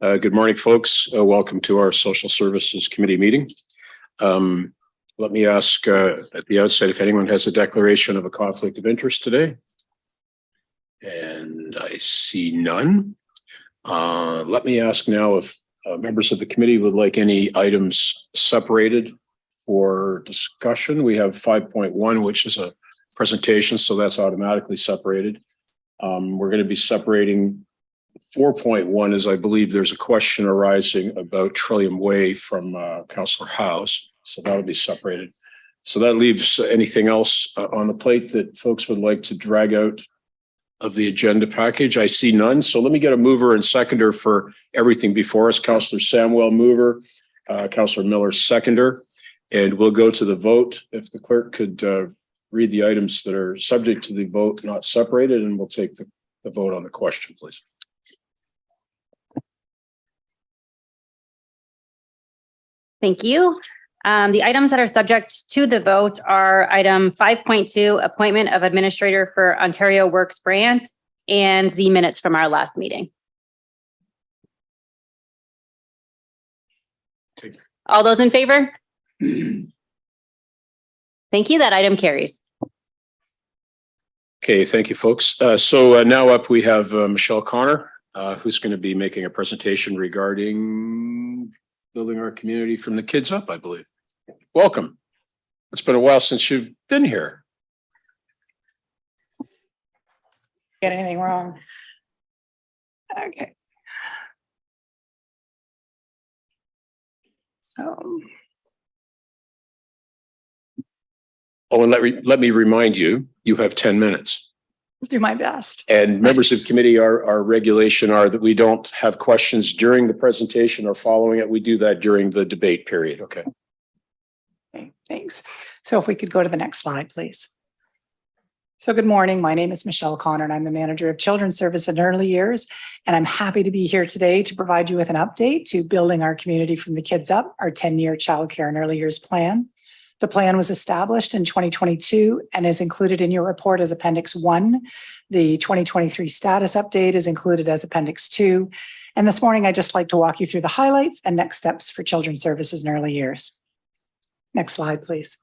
Good morning, folks. Welcome to our Social Services Committee meeting. Let me ask at the outset if anyone has a declaration of a conflict of interest today. And I see none. Let me ask now if members of the committee would like any items separated for discussion. We have 5.1, which is a presentation, so that's automatically separated. We're going to be separating 4.1, as I believe there's a question arising about Trillium Way from Councillor House, so that'll be separated. So that leaves anything else on the plate that folks would like to drag out of the agenda package. I see none, so let me get a mover and seconder for everything before us. Councillor Samwell, mover, Councillor Miller, seconder, and we'll go to the vote. If the clerk could read the items that are subject to the vote, not separated, and we'll take the vote on the question, please. Thank you. The items that are subject to the vote are item 5.2, appointment of administrator for Ontario Works Grant, and the minutes from our last meeting. All those in favor? Thank you. That item carries. Okay, thank you, folks. So now up we have Michelle Connor, who's going to be making a presentation regarding building our community from the kids up, I believe. Welcome. It's been a while since you've been here. Get anything wrong? Okay. So. Oh, and let me remind you, you have 10 minutes. I'll do my best. And members of committee, our regulation are that we don't have questions during the presentation or following it. We do that during the debate period. Okay. Okay, thanks. So if we could go to the next slide, please. So good morning. My name is Michelle Connor, and I'm the manager of Children's Service and Early Years. And I'm happy to be here today to provide you with an update to building our community from the kids up, our 10-year childcare and early years plan. The plan was established in 2022 and is included in your report as Appendix 1. The 2023 status update is included as Appendix 2. And this morning, I'd just like to walk you through the highlights and next steps for children's services and early years. Next slide, please.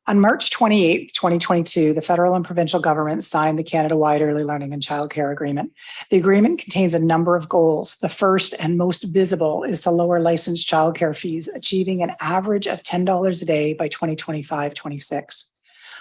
On March 28th, 2022, the federal and provincial governments signed the Canada-wide Early Learning and Childcare Agreement. The agreement contains a number of goals. The first and most visible is to lower licensed childcare fees, achieving an average of $10 a day by 2025-26.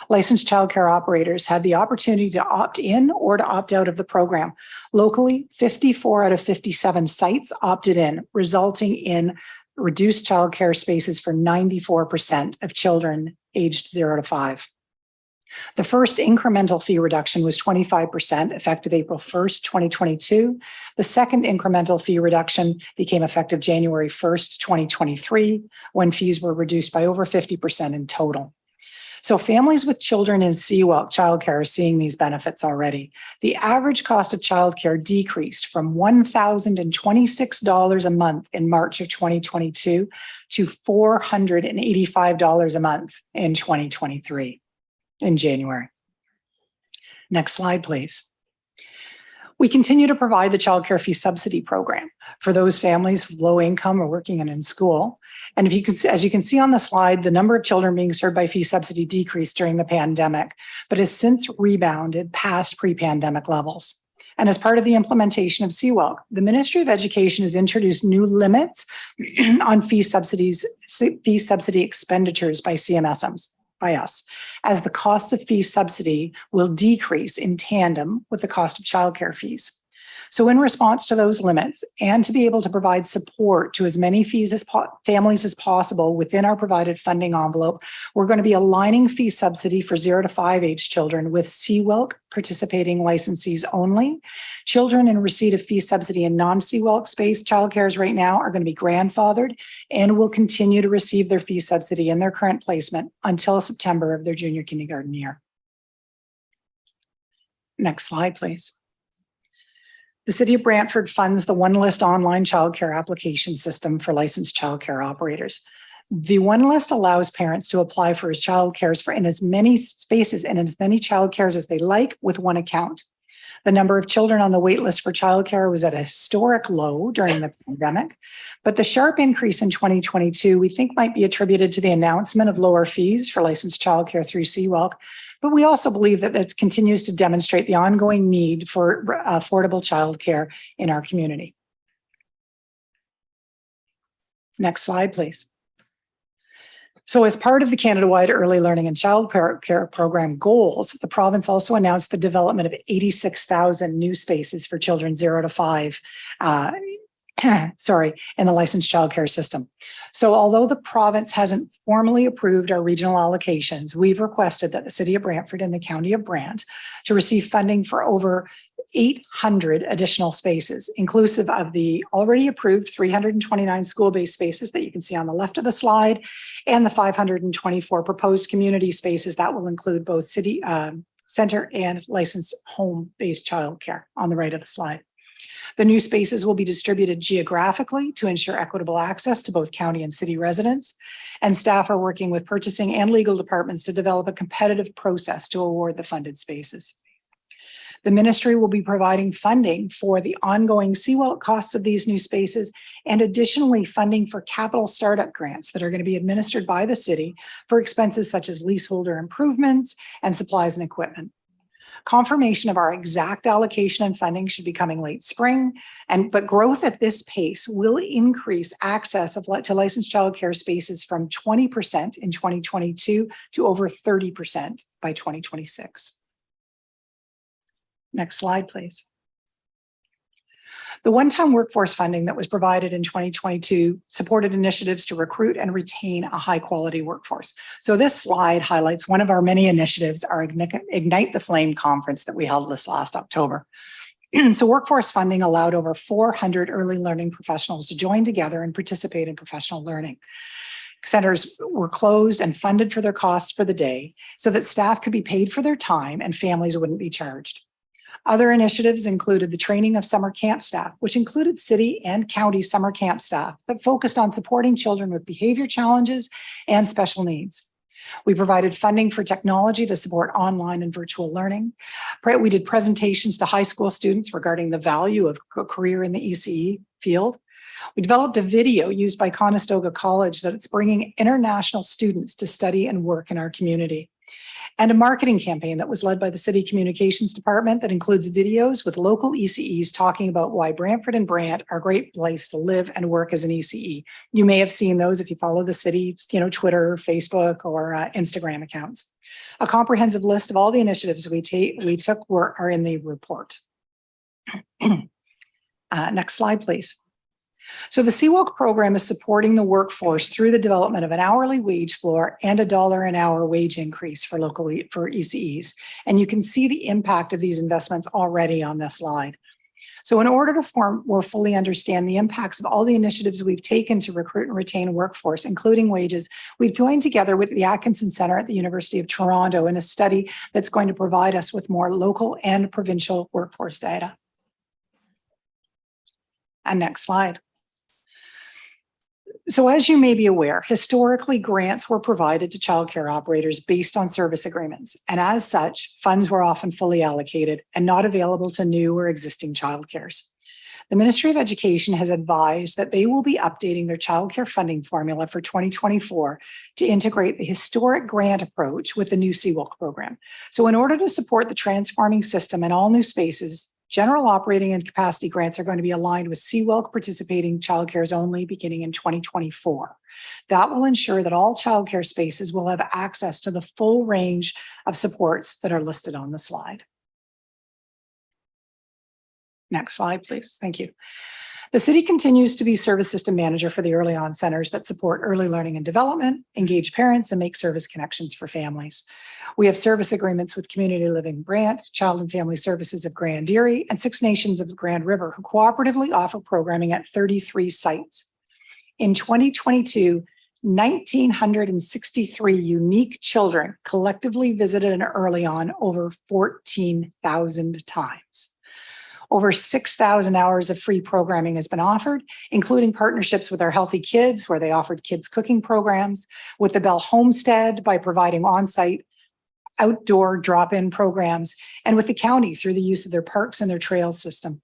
Licensed childcare operators had the opportunity to opt in or to opt out of the program. Locally, 54 out of 57 sites opted in, resulting in reduced childcare spaces for 94% of children aged 0 to 5. The first incremental fee reduction was 25%, effective April 1st, 2022. The second incremental fee reduction became effective January 1st, 2023, when fees were reduced by over 50% in total. So families with children in CWELC childcare are seeing these benefits already. The average cost of childcare decreased from $1,026 a month in March of 2022 to $485 a month in 2023, in January. Next slide, please. We continue to provide the childcare fee subsidy program for those families with low income or working and in school. And if you can, as you can see on the slide, the number of children being served by fee subsidy decreased during the pandemic, but has since rebounded past pre-pandemic levels. And as part of the implementation of CWELC, the Ministry of Education has introduced new limits on fee subsidy expenditures by CMSMs. By us, as the cost of fee subsidy will decrease in tandem with the cost of childcare fees. So in response to those limits and to be able to provide support to as many families as possible within our provided funding envelope, we're going to be aligning fee subsidy for 0 to 5 age children with CWELC participating licensees only. Children in receipt of fee subsidy in non-CWELC space childcares right now are going to be grandfathered and will continue to receive their fee subsidy in their current placement until September of their junior kindergarten year. Next slide, please. The City of Brantford funds the One List online childcare application system for licensed childcare operators. The One List allows parents to apply for his childcares for in as many spaces and in as many childcares as they like with one account. The number of children on the wait list for childcare was at a historic low during the pandemic, but the sharp increase in 2022 we think might be attributed to the announcement of lower fees for licensed childcare through CWELC, but we also believe that it continues to demonstrate the ongoing need for affordable childcare in our community. Next slide, please. So as part of the Canada-wide Early Learning and Child Care Program goals, the province also announced the development of 86,000 new spaces for children 0 to 5 in the licensed childcare system. So although the province hasn't formally approved our regional allocations, we've requested that the City of Brantford and the County of Brant to receive funding for over 800 additional spaces, inclusive of the already approved 329 school-based spaces that you can see on the left of the slide, and the 524 proposed community spaces that will include both city center and licensed home-based childcare on the right of the slide. The new spaces will be distributed geographically to ensure equitable access to both county and city residents, and staff are working with purchasing and legal departments to develop a competitive process to award the funded spaces. The ministry will be providing funding for the ongoing CWELC costs of these new spaces, and additionally funding for capital startup grants that are going to be administered by the city for expenses such as leaseholder improvements and supplies and equipment. Confirmation of our exact allocation and funding should be coming late spring, but growth at this pace will increase access to licensed childcare spaces from 20% in 2022 to over 30% by 2026. Next slide, please. The one-time workforce funding that was provided in 2022 supported initiatives to recruit and retain a high-quality workforce. So this slide highlights one of our many initiatives, our Ignite the Flame conference that we held this last October. So workforce funding allowed over 400 early learning professionals to join together and participate in professional learning. Centers were closed and funded for their costs for the day so that staff could be paid for their time and families wouldn't be charged. Other initiatives included the training of summer camp staff, which included city and county summer camp staff that focused on supporting children with behavior challenges and special needs. We provided funding for technology to support online and virtual learning. We did presentations to high school students regarding the value of a career in the ECE field. We developed a video used by Conestoga College that it's bringing international students to study and work in our community. And a marketing campaign that was led by the City Communications Department that includes videos with local ECEs talking about why Brantford and Brant are a great place to live and work as an ECE. You may have seen those if you follow the city, Twitter, Facebook, or Instagram accounts. A comprehensive list of all the initiatives we took are in the report. Next slide, please. So the CWELC program is supporting the workforce through the development of an hourly wage floor and $1 an hour wage increase for ECEs. And you can see the impact of these investments already on this slide. So in order to more fully understand the impacts of all the initiatives we've taken to recruit and retain a workforce, including wages, we've joined together with the Atkinson Centre at the University of Toronto in a study that's going to provide us with more local and provincial workforce data. And next slide. So as you may be aware, historically grants were provided to childcare operators based on service agreements. And as such, funds were often fully allocated and not available to new or existing childcares. The Ministry of Education has advised that they will be updating their childcare funding formula for 2024 to integrate the historic grant approach with the new CWELC program. So in order to support the transforming system and all new spaces, general operating and capacity grants are going to be aligned with CWELC participating childcares only beginning in 2024. That will ensure that all childcare spaces will have access to the full range of supports that are listed on the slide. Next slide, please. Thank you. The city continues to be service system manager for the early on centers that support early learning and development, engage parents, and make service connections for families. We have service agreements with Community Living Brant, Child and Family Services of Grand Erie, and Six Nations of the Grand River, who cooperatively offer programming at 33 sites. In 2022, 1,963 unique children collectively visited an early on over 14,000 times. Over 6,000 hours of free programming has been offered, including partnerships with our Healthy Kids, where they offered kids cooking programs, with the Bell Homestead by providing on-site outdoor drop-in programs, and with the county through the use of their parks and their trails system.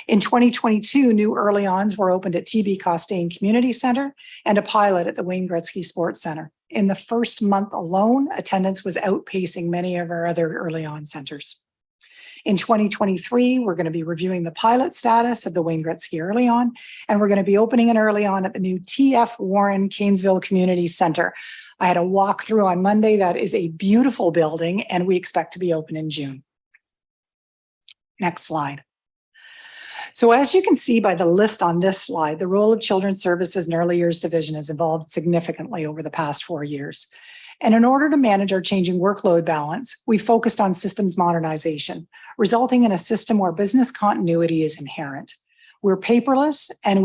In 2022, new early-ons were opened at TB Costain Community Center and a pilot at the Wayne Gretzky Sports Center. In the first month alone, attendance was outpacing many of our other early-on centers. In 2023, we're going to be reviewing the pilot status of the Wayne Gretzky Early On, and we're going to be opening an early on at the new TF Warren Canesville Community Center. I had a walkthrough on Monday. That is a beautiful building, and we expect to be open in June. Next slide. So as you can see by the list on this slide, the role of Children's Services and Early Years Division has evolved significantly over the past 4 years. And in order to manage our changing workload balance, we focused on systems modernization, resulting in a system where business continuity is inherent. We're paperless, and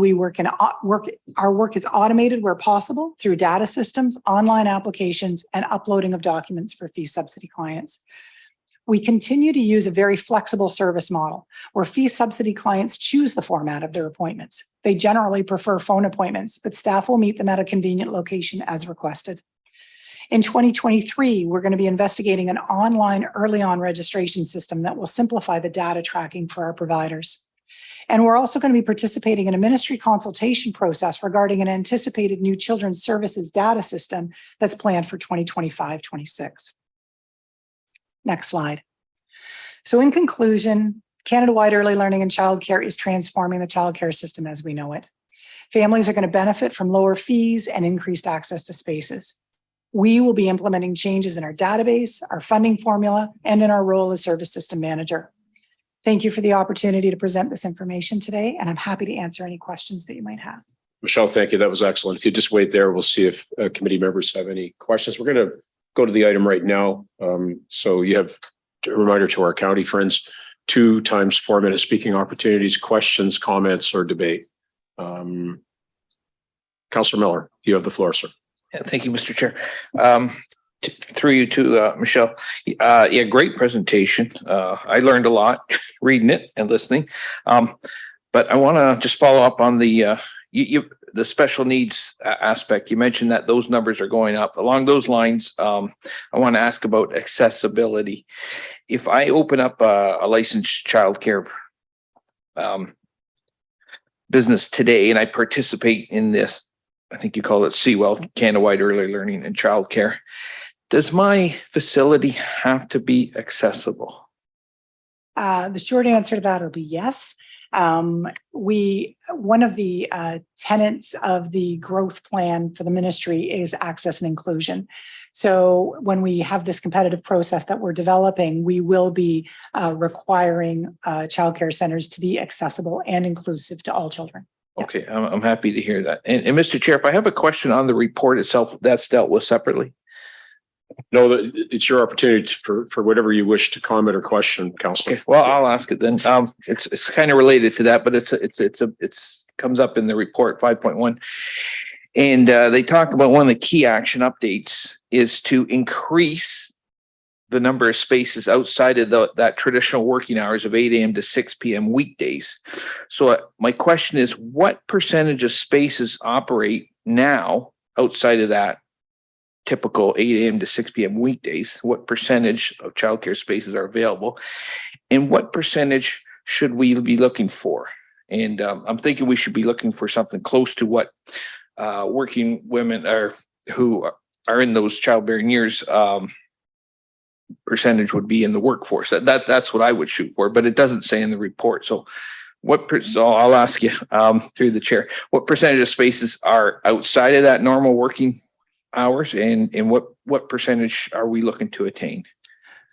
our work is automated where possible through data systems, online applications, and uploading of documents for fee subsidy clients. We continue to use a very flexible service model where fee subsidy clients choose the format of their appointments. They generally prefer phone appointments, but staff will meet them at a convenient location as requested. In 2023, we're going to be investigating an online early on registration system that will simplify the data tracking for our providers. And we're also going to be participating in a ministry consultation process regarding an anticipated new children's services data system that's planned for 2025-26. Next slide. So in conclusion, Canada-wide early learning and childcare is transforming the childcare system as we know it. Families are going to benefit from lower fees and increased access to spaces. We will be implementing changes in our database, our funding formula, and in our role as service system manager. Thank you for the opportunity to present this information today, and I'm happy to answer any questions that you might have. Michelle, thank you. That was excellent. If you just wait there, we'll see if committee members have any questions. We're going to go to the item right now. So you have a reminder to our county friends, 2 times 4-minute speaking opportunities, questions, comments, or debate. Councillor Miller, you have the floor, sir. Yeah, thank you, Mr. Chair. Through you to Michelle. Yeah, great presentation. I learned a lot reading it and listening. But I want to just follow up on the special needs aspect. You mentioned that those numbers are going up. Along those lines, I want to ask about accessibility. If I open up a licensed childcare business today and I participate in this, I think you call it CWEL, Canada-wide Early Learning and Childcare, does my facility have to be accessible? The short answer to that will be yes. One of the tenets of the growth plan for the ministry is access and inclusion. So when we have this competitive process that we're developing, we will be requiring childcare centers to be accessible and inclusive to all children. Yes. Okay, I'm happy to hear that. And Mr. Chair, if I have a question on the report itself, that's dealt with separately. No, it's your opportunity for whatever you wish to comment or question, Councillor. Okay, well, I'll ask it then. It's kind of related to that, but it's comes up in the report 5.1, and they talk about one of the key action updates is to increase the number of spaces outside of that traditional working hours of 8 a.m. to 6 p.m. weekdays. So my question is, what percentage of spaces operate now outside of that typical 8 a.m. to 6 p.m. weekdays? What percentage of childcare spaces are available? And what percentage should we be looking for? And I'm thinking we should be looking for something close to what working women who are in those childbearing years percentage would be in the workforce. That's what I would shoot for, but it doesn't say in the report. So so I'll ask you through the chair, what percentage of spaces are outside of that normal working hours, and what percentage are we looking to attain?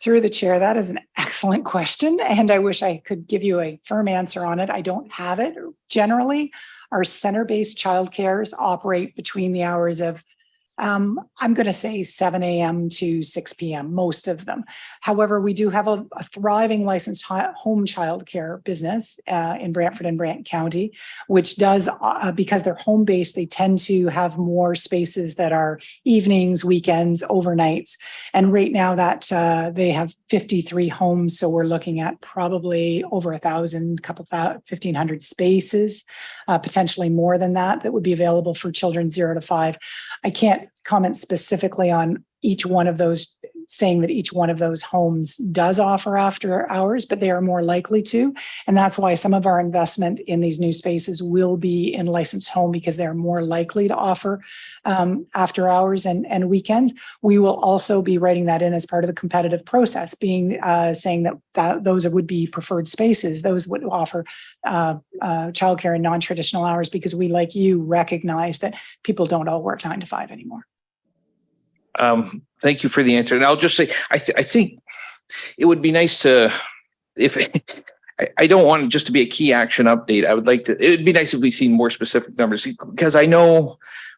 Through the chair, that is an excellent question, and I wish I could give you a firm answer on it. I don't have it. Generally, our center-based childcares operate between the hours of I'm going to say 7 a.m. to 6 p.m., most of them. However, we do have a thriving licensed home childcare business in Brantford and Brant County, which does, because they're home-based, they tend to have more spaces that are evenings, weekends, overnights. And right now that they have 53 homes, so we're looking at probably over 1,000, 1,500 spaces, potentially more than that would be available for children 0 to 5. I can't comment specifically on each one of those saying that each one of those homes does offer after hours, but they are more likely to. And that's why some of our investment in these new spaces will be in licensed home, because they're more likely to offer after hours and weekends. We will also be writing that in as part of the competitive process, being saying that those would be preferred spaces. Those would offer childcare in non-traditional hours, because we, like you, recognize that people don't all work 9 to 5 anymore. Thank you for the answer. And I'll just say, I think it would be nice to, if I don't want it just to be a key action update. I would like to, it would be nice if we seen more specific numbers, because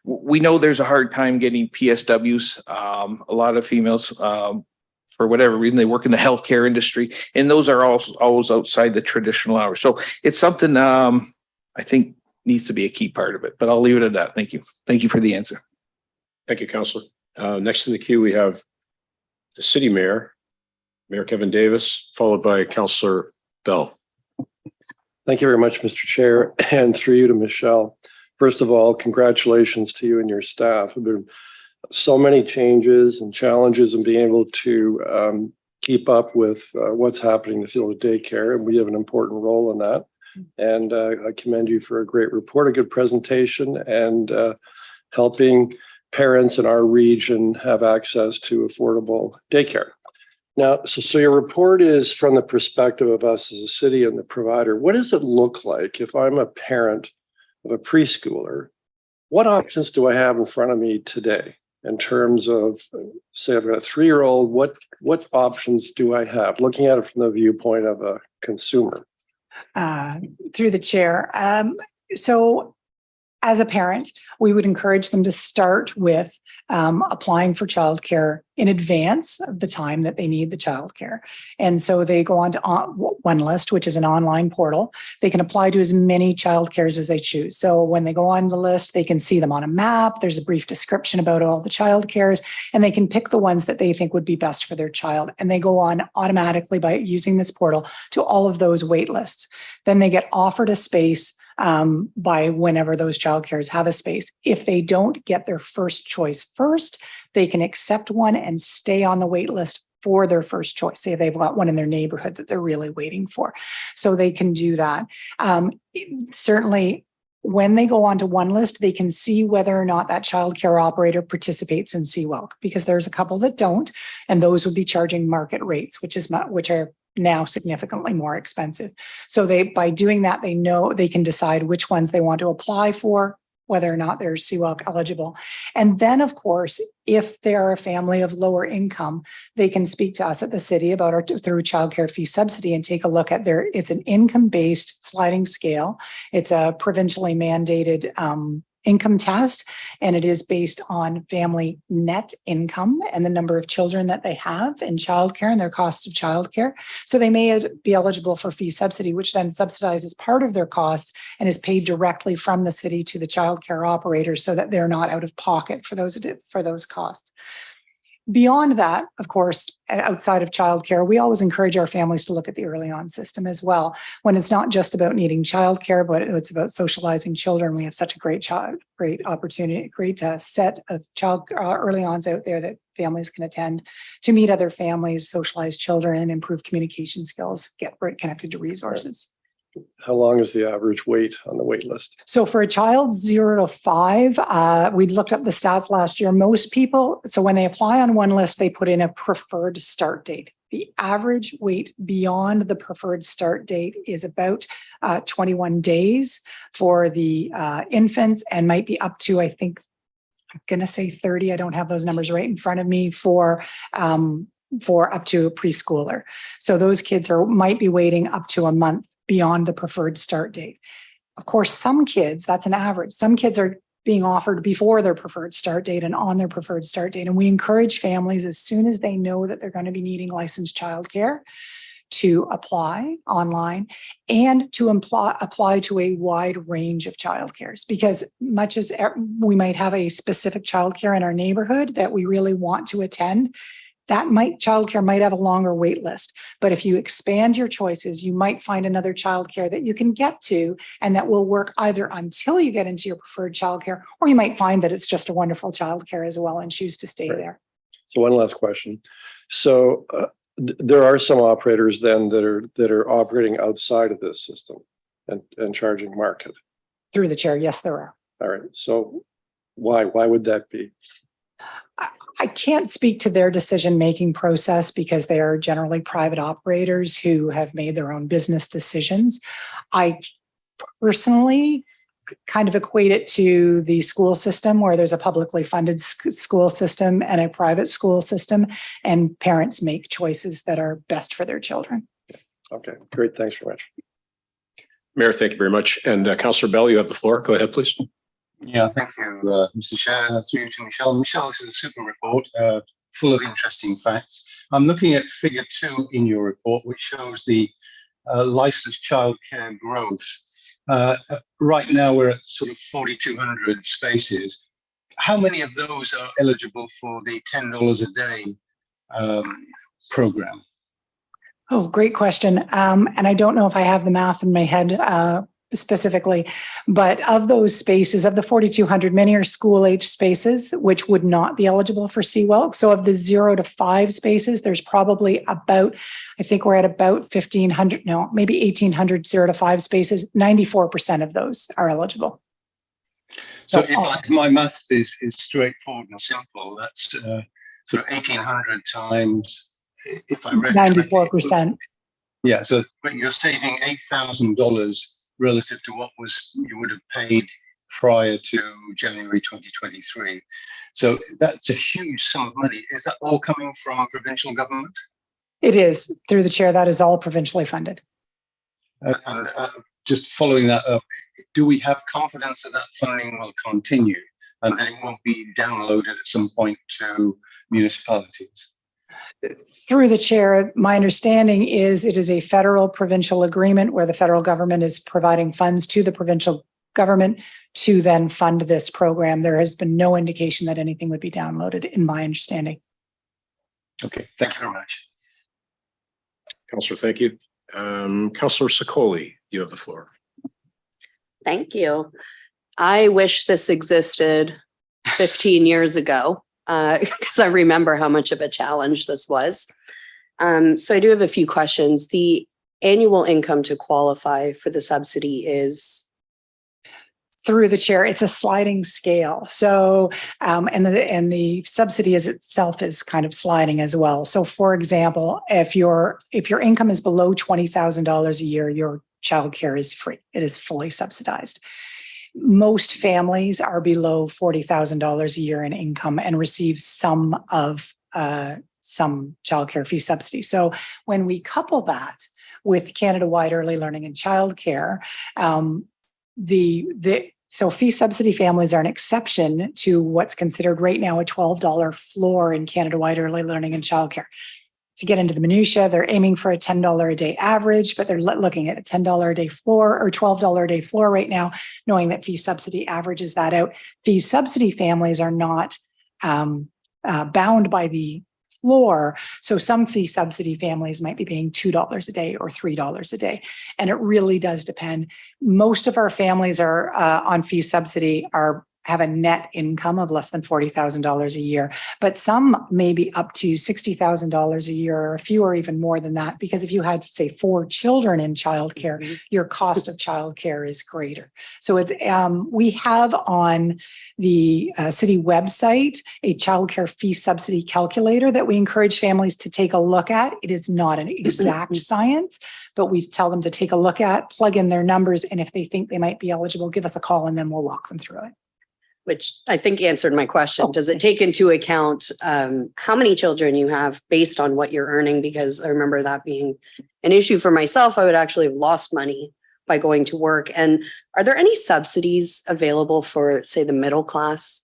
we know there's a hard time getting PSWs. A lot of females, for whatever reason, they work in the healthcare industry, and those are always outside the traditional hours. So it's something I think needs to be a key part of it, but I'll leave it at that. Thank you. Thank you for the answer. Thank you, Councillor. Next in the queue, we have the city mayor, Mayor Kevin Davis, followed by Councillor Bell. Thank you very much, Mr. Chair, and through you to Michelle. First of all, congratulations to you and your staff. There have been so many changes and challenges in being able to keep up with what's happening in the field of daycare, and we have an important role in that. And I commend you for a great report, a good presentation, and helping parents in our region have access to affordable daycare. Now, so your report is from the perspective of us as a city and the provider. What does it look like if I'm a parent of a preschooler? What options do I have in front of me today in terms of, say, I've got a 3-year-old, what options do I have? Looking at it from the viewpoint of a consumer. Through the chair. So as a parent, we would encourage them to start with applying for childcare in advance of the time that they need the childcare. And so they go on to OneList, which is an online portal. They can apply to as many childcares as they choose. So when they go on the list, they can see them on a map. There's a brief description about all the childcares, and they can pick the ones that they think would be best for their child. And they go on automatically by using this portal to all of those wait lists. Then they get offered a space by whenever those childcares have a space. If they don't get their first choice first, they can accept one and stay on the wait list for their first choice. Say they've got one in their neighborhood that they're really waiting for. So they can do that. Certainly, when they go onto OneList, they can see whether or not that childcare operator participates in CWELC, because there's a couple that don't, and those would be charging market rates, which are now significantly more expensive. So by doing that, they know they can decide which ones they want to apply for, whether or not they're CWELC eligible. And then, of course, if they're a family of lower income, they can speak to us at the city about through childcare fee subsidy and take a look at it's an income-based sliding scale. It's a provincially mandated income test, and it is based on family net income and the number of children that they have in childcare and their cost of childcare. So they may be eligible for fee subsidy, which then subsidizes part of their costs and is paid directly from the city to the childcare operators, so that they're not out of pocket for those costs. Beyond that, of course, outside of childcare, we always encourage our families to look at the early on system as well. When it's not just about needing childcare, but it's about socializing children. We have such a great opportunity, great set of early ons out there that families can attend to meet other families, socialize children, improve communication skills, get connected to resources. How long is the average wait on the wait list? So for a child 0 to 5, we looked up the stats last year. Most people, so when they apply on OneList, they put in a preferred start date. The average wait beyond the preferred start date is about 21 days for the infants, and might be up to, I think, I'm going to say 30. I don't have those numbers right in front of me for up to a preschooler. So those kids might be waiting up to a month beyond the preferred start date. Of course, some kids, that's an average. Some kids are being offered before their preferred start date and on their preferred start date. And we encourage families, as soon as they know that they're going to be needing licensed childcare, to apply online and to apply to a wide range of childcares, because much as we might have a specific childcare in our neighborhood that we really want to attend, childcare might have a longer wait list. But if you expand your choices, you might find another childcare that you can get to, and that will work either until you get into your preferred childcare, or you might find that it's just a wonderful childcare as well and choose to stay there. So one last question. So there are some operators then that are operating outside of this system and charging market. Through the chair, yes, there are. All right. So why would that be? I can't speak to their decision-making process because they are generally private operators who have made their own business decisions. I personally kind of equate it to the school system where there's a publicly funded school system and a private school system, and parents make choices that are best for their children. Okay, great. Thanks very much. Mayor, thank you very much. And Councillor Bell, you have the floor. Go ahead, please. Yeah, thank you, Mr. Chair. Through to Michelle. Michelle, this is a super report, full of interesting facts. I'm looking at figure 2 in your report, which shows the licensed childcare growth. Right now, we're at sort of 4,200 spaces. How many of those are eligible for the $10 a day program? Oh, great question. And I don't know if I have the math in my head specifically, but of those spaces, of the 4,200, many are school age spaces, which would not be eligible for CWELC. So of the 0 to 5 spaces, there's probably about, I think we're at about 1,500, no, maybe 1,800 0 to 5 spaces. 94% of those are eligible. So if my math is straightforward and simple, that's sort of 1,800 times, if I read 94%. Yeah, so but you're saving $8,000 relative to what you would have paid prior to January 2023. So that's a huge sum of money. Is that all coming from provincial government? It is. Through the chair, that is all provincially funded. And just following that up, do we have confidence that that funding will continue and that it won't be downloaded at some point to municipalities? Through the chair, my understanding is it is a federal provincial agreement where the federal government is providing funds to the provincial government to then fund this program. There has been no indication that anything would be downloaded, in my understanding. Okay, thank you very much. Councillor, thank you. Councillor Sicoli, you have the floor. Thank you. I wish this existed 15 years ago. Because I remember how much of a challenge this was. So I do have a few questions. The annual income to qualify for the subsidy is? Through the chair, it's a sliding scale. So, and the subsidy as itself is kind of sliding as well. So for example, if your income is below $20,000 a year, your childcare is free. It is fully subsidized. Most families are below $40,000 a year in income and receive some childcare fee subsidy. So when we couple that with Canada-wide early learning and childcare, so fee subsidy families are an exception to what's considered right now a $12 floor in Canada-wide early learning and childcare. To get into the minutia, they're aiming for a $10 a day average, but they're looking at a $10 a day floor or $12 a day floor right now, knowing that fee subsidy averages that out. Fee subsidy families are not bound by the floor. So some fee subsidy families might be paying $2 a day or $3 a day. And it really does depend. Most of our families are on fee subsidy have a net income of less than $40,000 a year, but some may be up to $60,000 a year, or a few or even more than that, because if you had, say, 4 children in childcare, your cost of childcare is greater. So it's, we have on the city website a childcare fee subsidy calculator that we encourage families to take a look at. It is not an exact science, but we tell them to take a look at, plug in their numbers, and if they think they might be eligible, give us a call and then we'll walk them through it. Which I think answered my question. Does it take into account how many children you have based on what you're earning? Because I remember that being an issue for myself. I would actually have lost money by going to work. And are there any subsidies available for, say, the middle class?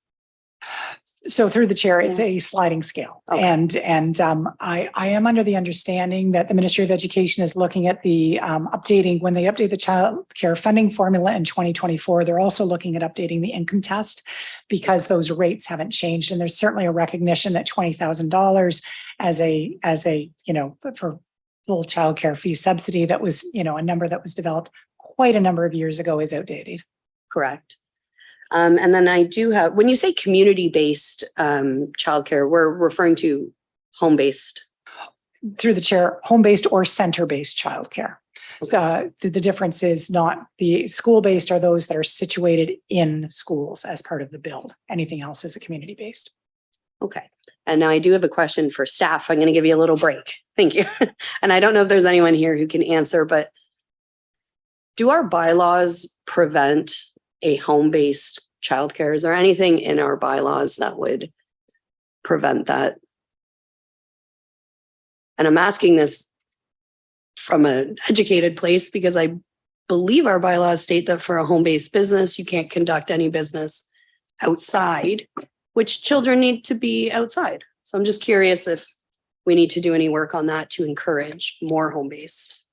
So through the chair, it's a sliding scale. Okay. And I am under the understanding that the Ministry of Education is looking at the updating, when they update the child care funding formula in 2024, they're also looking at updating the income test because those rates haven't changed. And there's certainly a recognition that $20,000 as a, for full child care fee subsidy that was, a number that was developed quite a number of years ago is outdated. Correct. And then I do have, when you say community-based childcare, we're referring to home-based through the chair, home-based or center-based childcare. The difference is not the school-based are those that are situated in schools as part of the build. Anything else is a community-based. Okay. And now I do have a question for staff. I'm going to give you a little break. Thank you. And I don't know if there's anyone here who can answer, but do our bylaws prevent a home-based childcare? Is there anything in our bylaws that would prevent that? And I'm asking this from an educated place because I believe our bylaws state that for a home-based business, you can't conduct any business outside, which children need to be outside. So I'm just curious if we need to do any work on that to encourage more home-based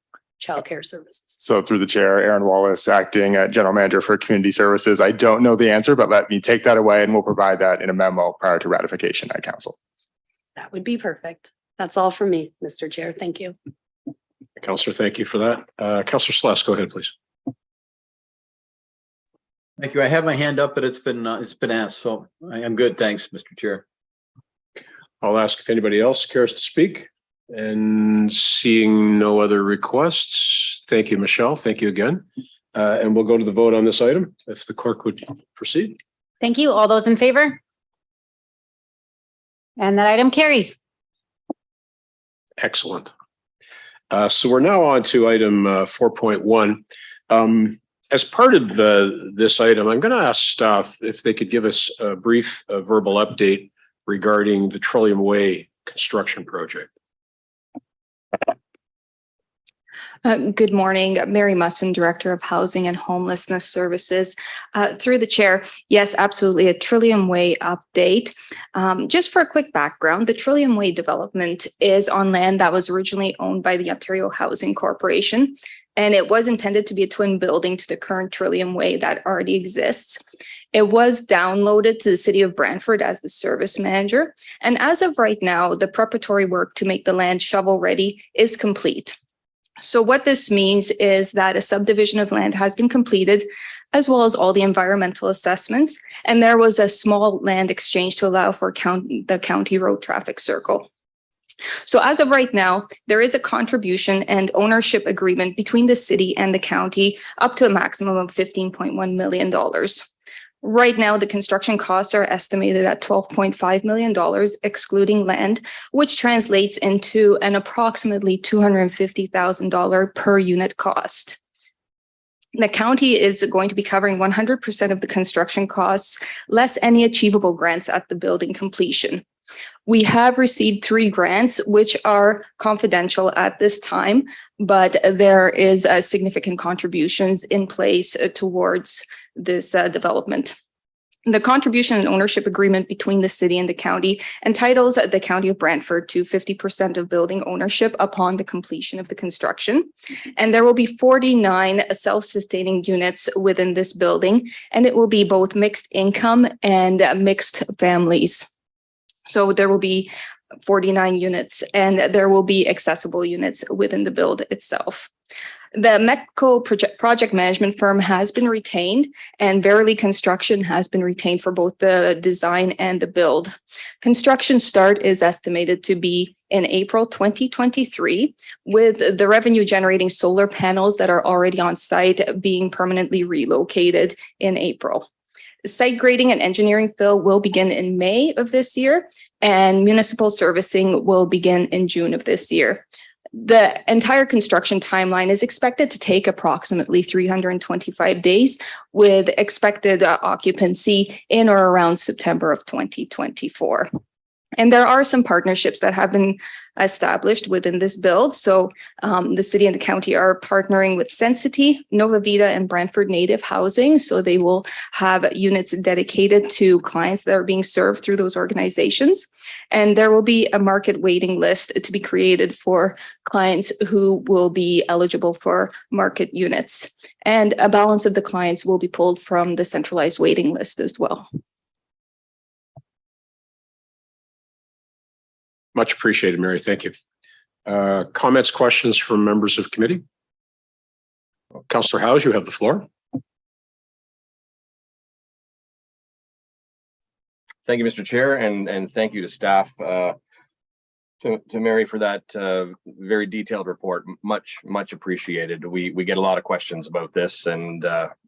childcare services. So through the chair, Aaron Wallace, acting general manager for community services. I don't know the answer, but let me take that away and we'll provide that in a memo prior to ratification at council. That would be perfect. That's all for me, Mr. Chair. Thank you. Councillor, thank you for that. Councillor Sless, go ahead, please. Thank you. I have my hand up, but it's been asked, so I am good. Thanks, Mr. Chair. I'll ask if anybody else cares to speak. And seeing no other requests, thank you, Michelle. Thank you again. And we'll go to the vote on this item. If the clerk would proceed. Thank you. All those in favor? And that item carries. Excellent. So we're now on to item 4.1. As part of this item, I'm going to ask staff if they could give us a brief verbal update regarding the Trillium Way construction project. Good morning, Mary Musson, Director of Housing and Homelessness Services. Through the chair, yes, absolutely, a Trillium Way update. Just for a quick background, the Trillium Way development is on land that was originally owned by the Ontario Housing Corporation, and it was intended to be a twin building to the current Trillium Way that already exists. It was downloaded to the City of Brantford as the service manager, and as of right now, the preparatory work to make the land shovel ready is complete. So what this means is that a subdivision of land has been completed, as well as all the environmental assessments, and there was a small land exchange to allow for the county road traffic circle. So as of right now, there is a contribution and ownership agreement between the city and the county up to a maximum of $15.1 million. Right now, the construction costs are estimated at $12.5 million, excluding land, which translates into an approximately $250,000 per unit cost. The county is going to be covering 100% of the construction costs, less any achievable grants at the building completion. We have received 3 grants, which are confidential at this time, but there is significant contributions in place towards this development. The contribution and ownership agreement between the city and the county entitles the County of Brantford to 50% of building ownership upon the completion of the construction. And there will be 49 self-sustaining units within this building, and it will be both mixed income and mixed families. So there will be 49 units, and there will be accessible units within the build itself. The METCO project management firm has been retained, and Verily Construction has been retained for both the design and the build. Construction start is estimated to be in April 2023, with the revenue generating solar panels that are already on site being permanently relocated in April. Site grading and engineering fill will begin in May of this year, and municipal servicing will begin in June of this year. The entire construction timeline is expected to take approximately 325 days, with expected occupancy in or around September of 2024. And there are some partnerships that have been established within this build. So the city and the county are partnering with Sensity, Nova Vita, and Brantford Native Housing. So they will have units dedicated to clients that are being served through those organizations. And there will be a market waiting list to be created for clients who will be eligible for market units. And a balance of the clients will be pulled from the centralized waiting list as well. Much appreciated, Mary. Thank you. Comments, questions from members of committee? Councillor Howes, you have the floor. Thank you, Mr. Chair, and thank you to staff to Mary for that very detailed report. Much appreciated. We get a lot of questions about this, and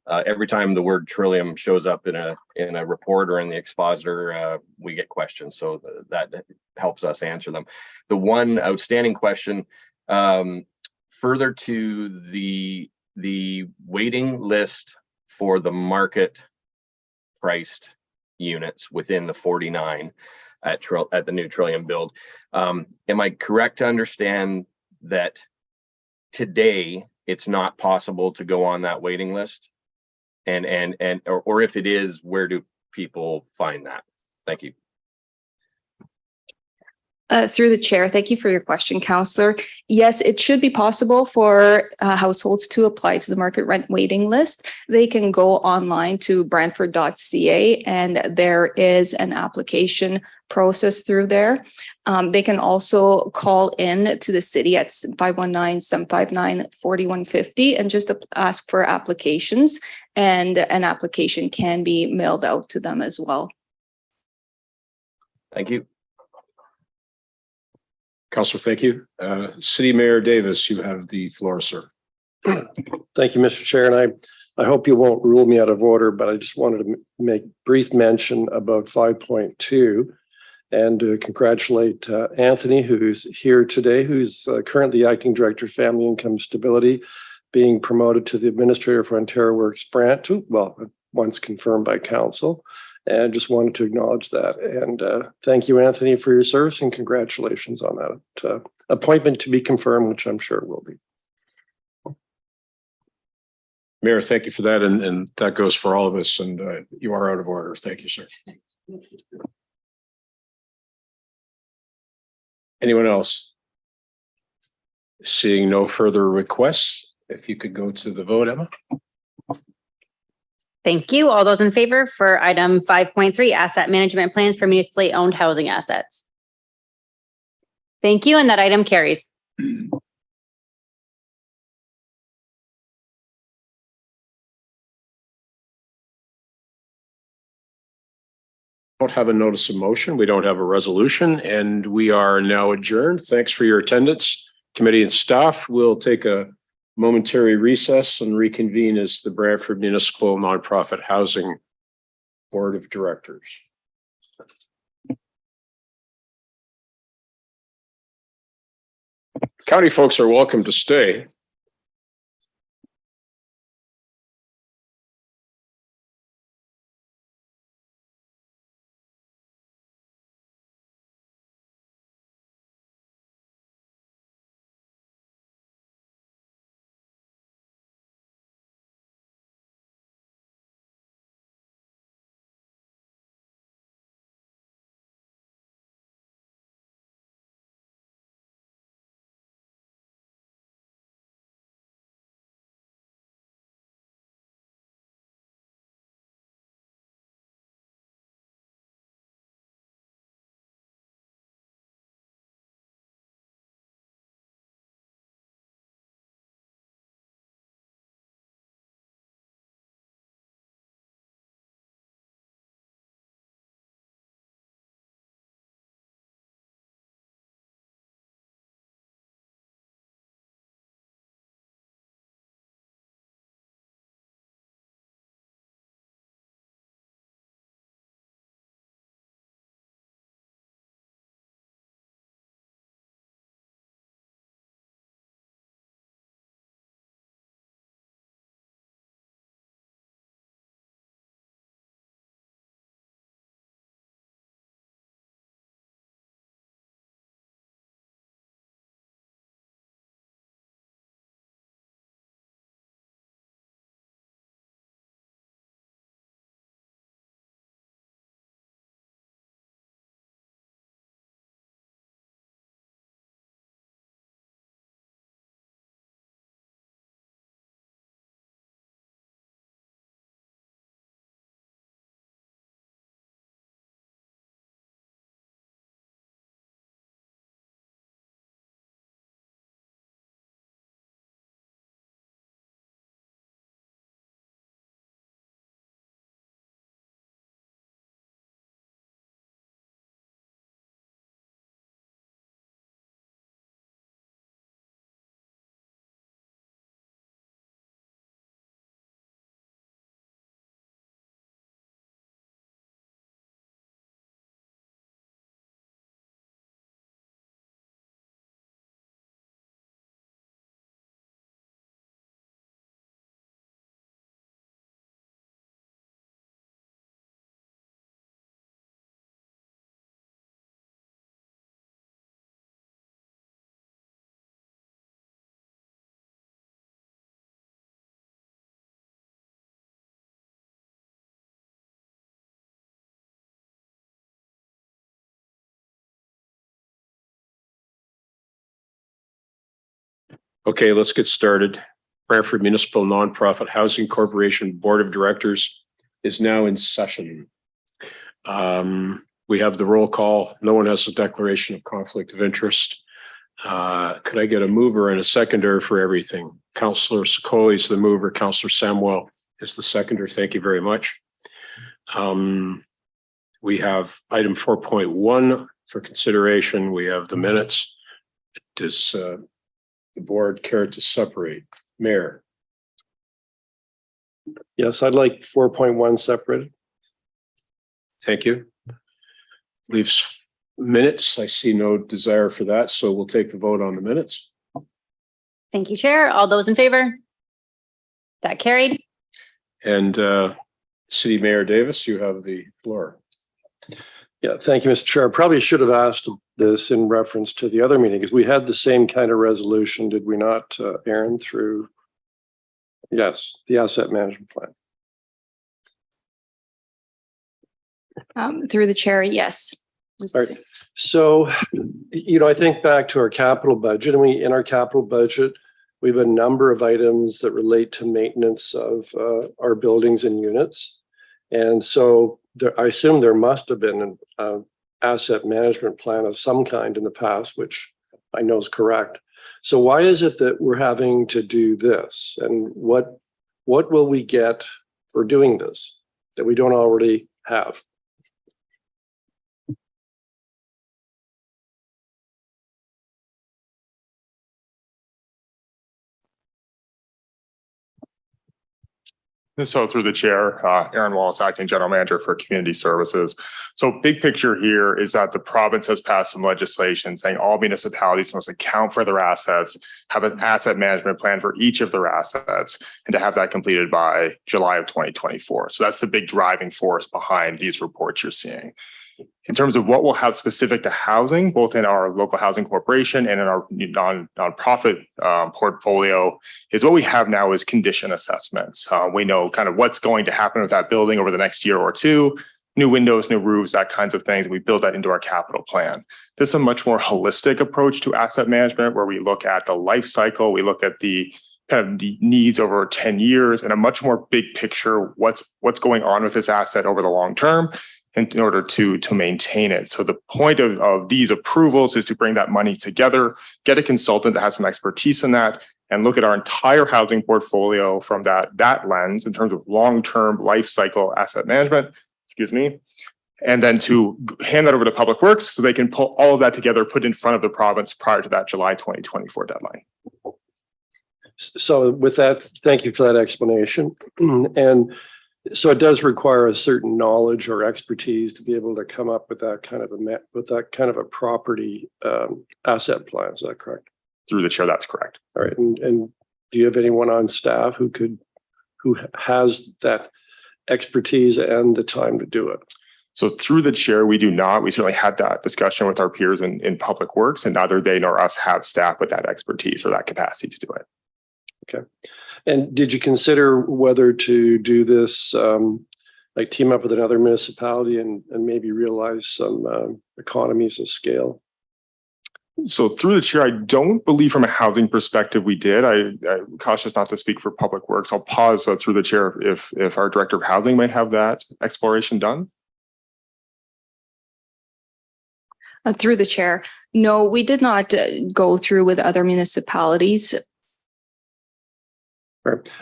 every time the word Trillium shows up in a report or in the expositor, we get questions. So that helps us answer them. The one outstanding question, further to the waiting list for the market priced units within the 49 at the new Trillium build. Am I correct to understand that today it's not possible to go on that waiting list? Or if it is, where do people find that? Thank you. Through the chair, thank you for your question, Councillor. Yes, it should be possible for households to apply to the market rent waiting list. They can go online to brantford.ca and there is an application process through there. They can also call in to the city at 519-759-4150 and just ask for applications, and an application can be mailed out to them as well. Thank you. Councillor, thank you. City Mayor Davis, you have the floor, sir. Thank you, Mr. Chair. And I hope you won't rule me out of order, but I just wanted to make brief mention about 5.2 and congratulate Anthony, who's here today, who's currently acting director of family income stability, being promoted to the administrator for Ontario Works Brant, well, once confirmed by council. And just wanted to acknowledge that. And thank you, Anthony, for your service, and congratulations on that appointment to be confirmed, which I'm sure it will be. Mayor, thank you for that. And that goes for all of us. And you are out of order. Thank you, sir. Anyone else? Seeing no further requests, if you could go to the vote, Emma. Thank you. All those in favor for item 5.3, asset management plans for municipally owned housing assets. Thank you. And that item carries. Don't have a notice of motion. We don't have a resolution, and we are now adjourned. Thanks for your attendance. Committee and staff will take a momentary recess and reconvene as the Brantford Municipal Nonprofit Housing Board of Directors. County folks are welcome to stay. Okay, let's get started. Brantford Municipal Nonprofit Housing Corporation Board of Directors is now in session. We have the roll call. No one has a declaration of conflict of interest. Could I get a mover and a seconder for everything? Councillor Sikoli is the mover. Councillor Samuel is the seconder. Thank you very much. We have item 4.1 for consideration. We have the minutes. Does the board care to separate? Mayor? Yes, I'd like 4.1 separated. Thank you. Leaves minutes. I see no desire for that, so we'll take the vote on the minutes. Thank you, Chair. All those in favor? That carried. And City Mayor Davis, you have the floor. Yeah, thank you, Mr. Chair. I probably should have asked this in reference to the other meeting because we had the same kind of resolution, did we not, Aaron, through, yes, the asset management plan. Through the chair, yes. All right. So, I think back to our capital budget, and in our capital budget, we have a number of items that relate to maintenance of our buildings and units. And so I assume there must have been an asset management plan of some kind in the past, which I know is correct. So why is it that we're having to do this? And what will we get for doing this that we don't already have? So through the chair, Aaron Wallace, acting general manager for community services. So big picture here is that the province has passed some legislation saying all municipalities must account for their assets, have an asset management plan for each of their assets, and to have that completed by July of 2024. So that's the big driving force behind these reports you're seeing. In terms of what we'll have specific to housing, both in our local housing corporation and in our nonprofit portfolio, is what we have now is condition assessments. We know kind of what's going to happen with that building over the next year or two, new windows, new roofs, that kinds of things. We build that into our capital plan. This is a much more holistic approach to asset management where we look at the life cycle, we look at the kind of the needs over 10 years and a much more big picture, what's going on with this asset over the long term, in order to maintain it. So the point of these approvals is to bring that money together, get a consultant that has some expertise in that, and look at our entire housing portfolio from that lens in terms of long-term life cycle asset management, and then to hand that over to Public Works so they can pull all of that together, put in front of the province prior to that July 2024 deadline. So with that, thank you for that explanation. And so it does require a certain knowledge or expertise to be able to come up with that kind of a property asset plan. Is that correct? Through the chair, that's correct. All right. And do you have anyone on staff who has that expertise and the time to do it? So through the chair, we do not. We certainly had that discussion with our peers in Public Works, and neither they nor us have staff with that expertise or that capacity to do it. Okay. And did you consider whether to do this, like team up with another municipality and maybe realize some economies of scale? So through the chair, I don't believe from a housing perspective we did. I'm cautious not to speak for Public Works. I'll pause through the chair if our director of housing may have that exploration done. Through the chair, no, we did not go through with other municipalities.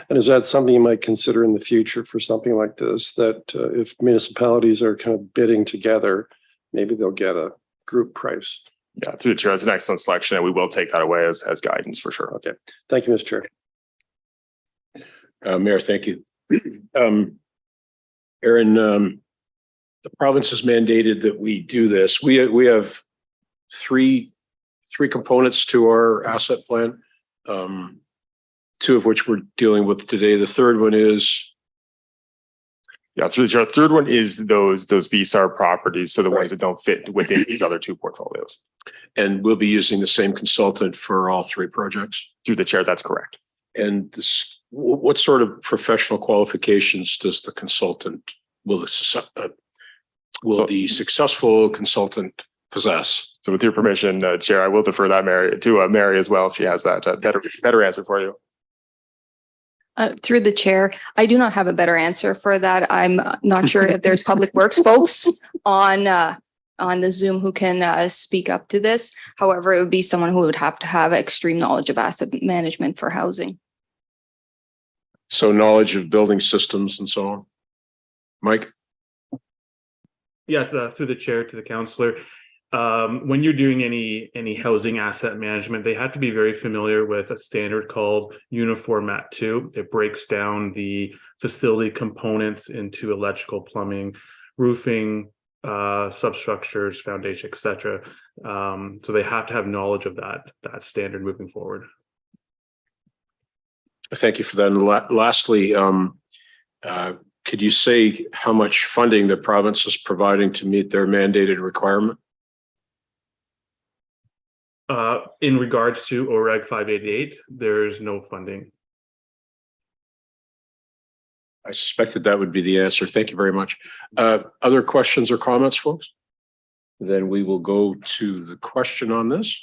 And is that something you might consider in the future for something like this, that if municipalities are kind of bidding together, maybe they'll get a group price? Yeah, through the chair, it's an excellent selection, and we will take that away as guidance for sure. Okay. Thank you, Mr. Chair. Mayor, thank you. Aaron, the province has mandated that we do this. We have three components to our asset plan. Two of which we're dealing with today. The third one is? Yeah, through the chair. The third one is those BSAR properties. So the ones that don't fit within these other two portfolios. And we'll be using the same consultant for all three projects? Through the chair, that's correct. And what sort of professional qualifications does the consultant, will the successful consultant possess. So with your permission, Chair, I will defer that Mary as well if she has that better answer for you. Through the chair, I do not have a better answer for that. I'm not sure if there's public works folks on the Zoom who can speak up to this. However, it would be someone who would have to have extreme knowledge of asset management for housing. So knowledge of building systems and so on. Mike? Yes, through the chair to the councillor. When you're doing any housing asset management, they have to be very familiar with a standard called Uniformat 2. It breaks down the facility components into electrical, plumbing, roofing, substructures, foundation, etc. So they have to have knowledge of that standard moving forward. Thank you for that. And lastly, could you say how much funding the province is providing to meet their mandated requirement? In regards to OREG 588, there's no funding. I suspected that would be the answer. Thank you very much. Other questions or comments, folks? Then we will go to the question on this.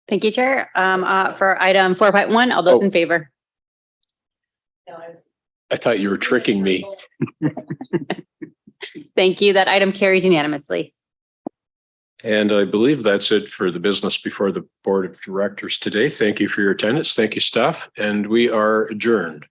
Thank you, Chair. For item 4.1, all those in favor? I thought you were tricking me. Thank you. That item carries unanimously. And I believe that's it for the business before the Board of Directors today. Thank you for your attendance. Thank you, staff. And we are adjourned.